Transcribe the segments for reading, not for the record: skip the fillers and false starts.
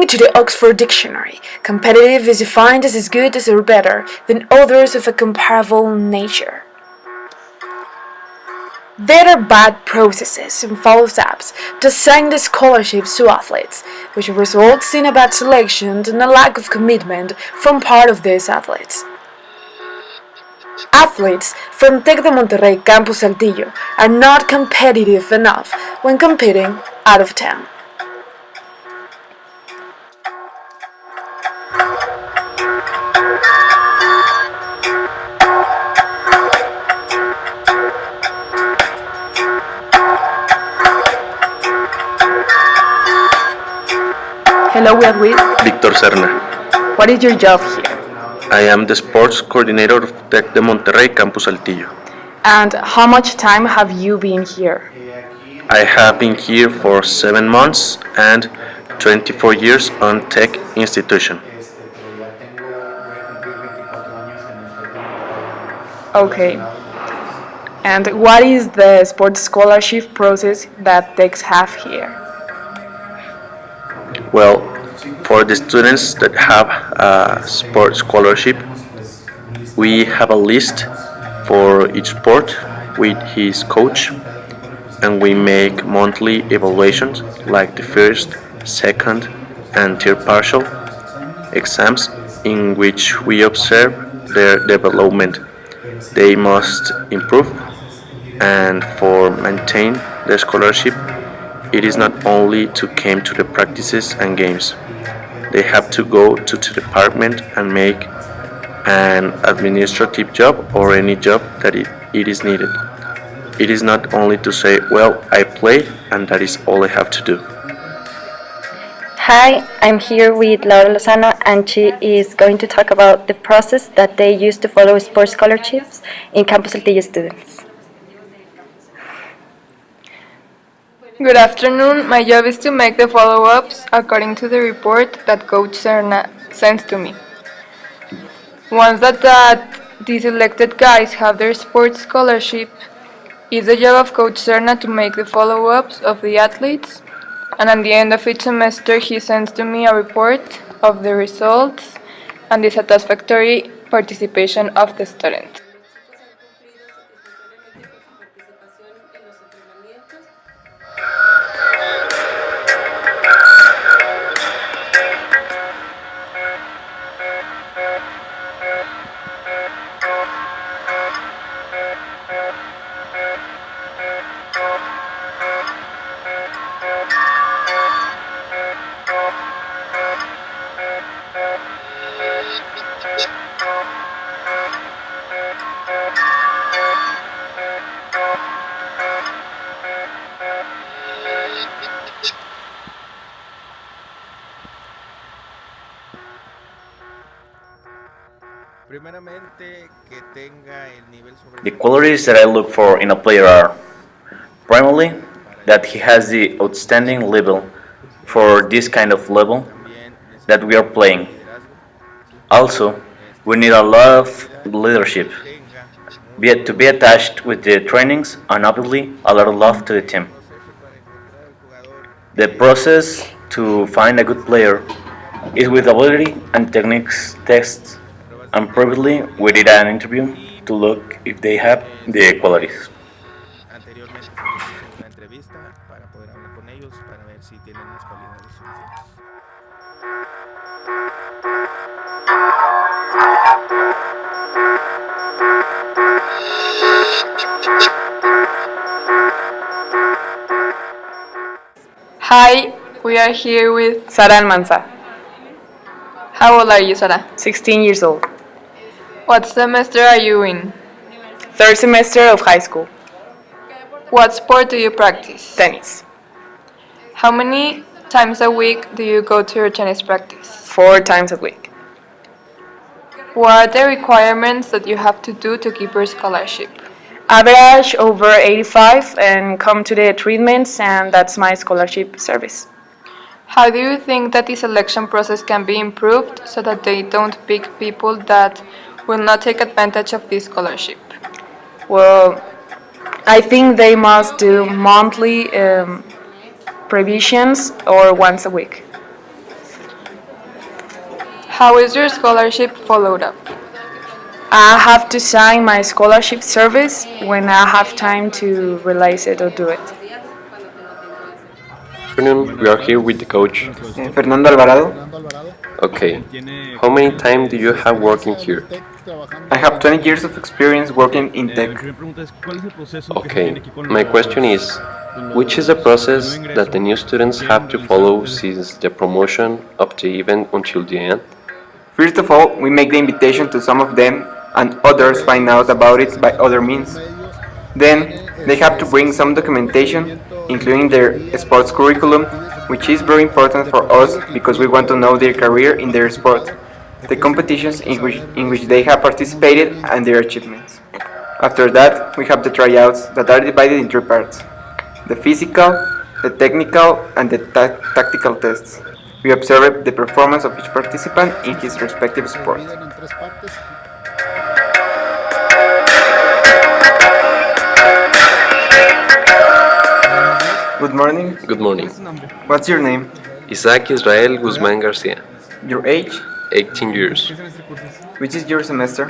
to the Oxford Dictionary, competitive is defined as good as or better than others of a comparable nature. There are bad processes and follow-ups to assign the scholarships to athletes, which results in a bad selection and a lack of commitment from part of these athletes. Athletes from TEC de Monterrey Campus Saltillo are not competitive enough when competing out of town. Hello, we are with Víctor Serna. What is your job here? I am the sports coordinator of TEC de Monterrey Campus Saltillo. And how much time have you been here? I have been here for 7 months and 24 years on TEC institution. Okay. And what is the sports scholarship process that TECs have here? Well, for the students that have a sports scholarship, we have a list for each sport with his coach, and we make monthly evaluations like the first, second, and third partial exams in which we observe their development. They must improve, and for maintain the scholarship, it is not only to come to the practices and games. They have to go to the department and make an administrative job or any job that it is needed. It is not only to say, well, I played and that is all I have to do. Hi, I'm here with Laura Lozano, and she is going to talk about the process that they use to follow sports scholarships in Campus Saltillo students. Good afternoon. My job is to make the follow-ups according to the report that Coach Serna sends to me. Once that these elected guys have their sports scholarship, it's the job of Coach Serna to make the follow-ups of the athletes, and at the end of each semester he sends to me a report of the results and the satisfactory participation of the student. The qualities that I look for in a player are, primarily, that he has the outstanding level for this kind of level that we are playing. Also, we need a lot of leadership, to be attached with the trainings, and obviously a lot of love to the team. The process to find a good player is with ability and techniques tests, and previously we did an interview to look if they have the qualities. Hi, we are here with Sara Almanza, How old are you, Sara? 16 years old, What semester are you in? third semester of high school, What sport do you practice? tennis, How many times a week do you go to your tennis practice? 4 times a week. What are the requirements that you have to do to keep your scholarship? Average over 85 and come to the treatments, and that's my scholarship service. How do you think that the selection process can be improved so that they don't pick people that will not take advantage of this scholarship? Well, I think they must do monthly provisions or once a week. How is your scholarship followed up? I have to sign my scholarship service when I have time to realize it or do it. Afternoon, we are here with the coach. Fernando Alvarado. Okay, how many time do you have working here? I have 20 years of experience working in tech. Okay, my question is, which is the process that the new students have to follow since the promotion of the event until the end? First of all, we make the invitation to some of them and others find out about it by other means. Then, they have to bring some documentation, including their sports curriculum, which is very important for us because we want to know their career in their sport, the competitions in which they have participated and their achievements. After that, we have the tryouts that are divided in three parts: the physical, the technical, and the tactical tests. We observe the performance of each participant in his respective sport. Good morning. Good morning. What's your name? Isaac Israel Guzman Garcia, Your age? 18 years, Which is your semester?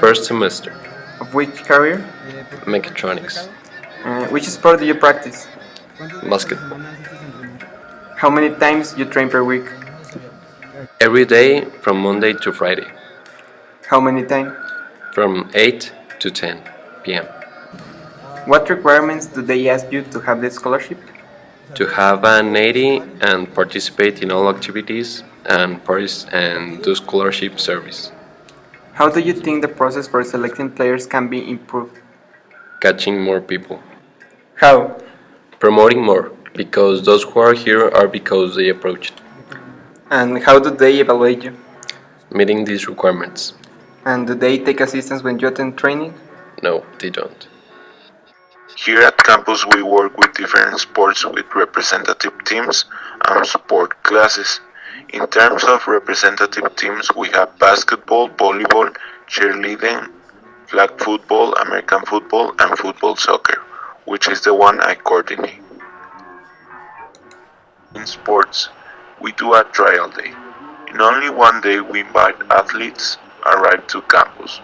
first semester, Of which career? mechatronics, Which sport do you practice? basketball. How many times you train per week? Every day from Monday to Friday, How many times? from 8 to 10 p.m. What requirements do they ask you to have the scholarship? To have an 80 and participate in all activities and do scholarship service, How do you think the process for selecting players can be improved? catching more people, How? promoting more, because those who are here are because they approached, And how do they evaluate you? meeting these requirements. And do they take assistance when you attend training? No, they don't. Here at campus we work with different sports with representative teams and sport classes. In terms of representative teams, we have basketball, volleyball, cheerleading, flag football, American football, and football soccer, which is the one I coordinate. In sports, we do a trial day. In only one day we invite athletes arrive to campus.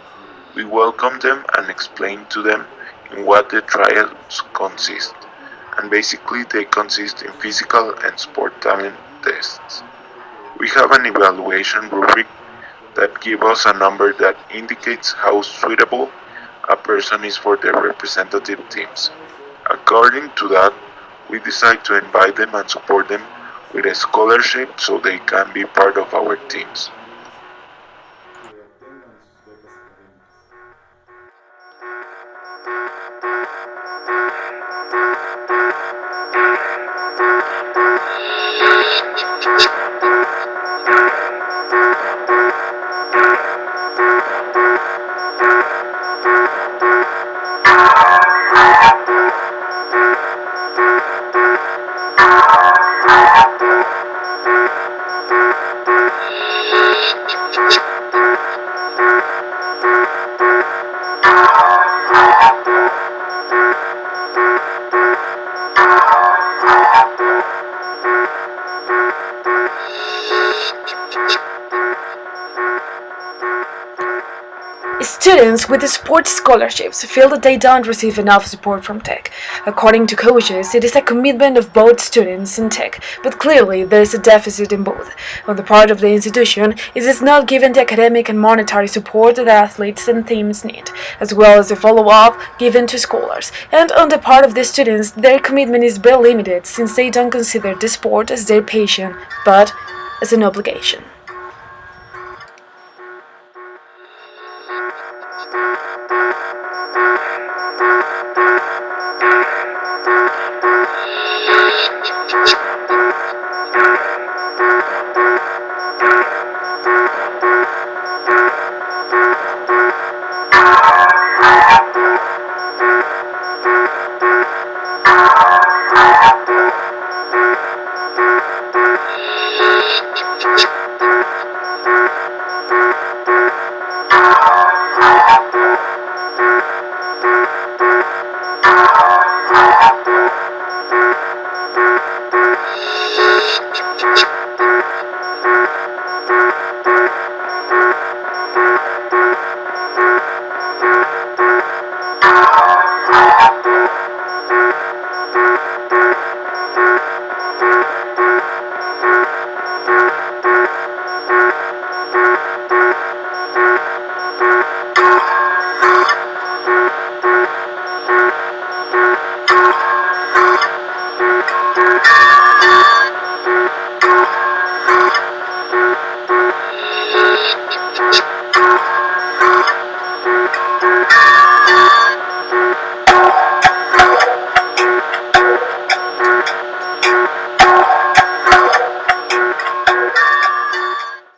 We welcome them and explain to them in what the trials consist, and basically they consist in physical and sport talent tests. We have an evaluation rubric that gives us a number that indicates how suitable a person is for the representative teams. According to that, we decide to invite them and support them with a scholarship so they can be part of our teams. Students with sports scholarships feel that they don't receive enough support from tech. According to coaches, it is a commitment of both students and tech, but clearly there is a deficit in both. On the part of the institution, it is not given the academic and monetary support that athletes and teams need, as well as the follow-up given to scholars. And on the part of the students, their commitment is very limited since they don't consider the sport as their passion, but as an obligation.